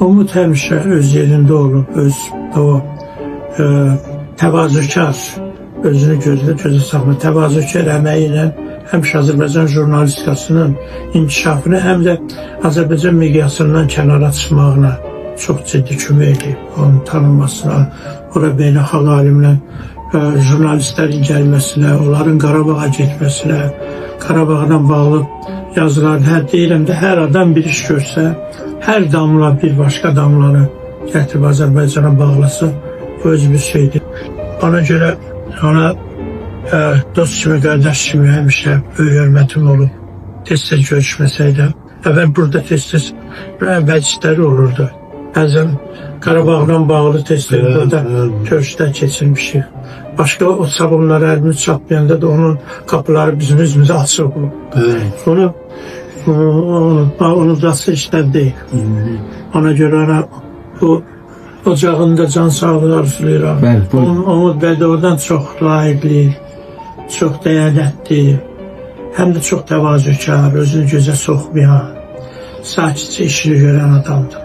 Umud həmişə öz yerində olub, öz o təvazökar, özünü gözə saxlayır, təvazökar əməyi ilə həmişə Azərbaycan jurnalistikasının inkişafını, həm də Azərbaycan miqyasından kənara çıxmağına çox ciddi kömək edib, onun tanınmasına, ora beynəlxalq alimlə jurnalistlərin gəlməsinə, onların Qarabağa getməsinə, Qarabağdan bağlı yazılar, deyirəm də, hər adam bir iş görsə, hər damla bir başqa damlanı gətirib Azərbaycana bağlasa, bu öz bir şeydir. Ona görə ona dost kimi, qardaş kimi həmişə böyük hörmətim olub. Tez-tez görüşməsək də, əvvəl burada tez-tez məclisləri olurdu. Bəzən Qarabağdan bağlı tez-tez burada görüşlər keçirmişik. Başqa o salonlara əlimiz çatmayanda da onun qapıları bizim üzümüzə açıq olub. Onu unudası işlər deyil. Ona görə ona bu ocağında can sağlığı arzulayıram. Umud bəy də oradan çox layiqli, çox dəyərli, həm də çox təvazökar, özünü gözə soxmayan, sakitcə işini görən adamdır.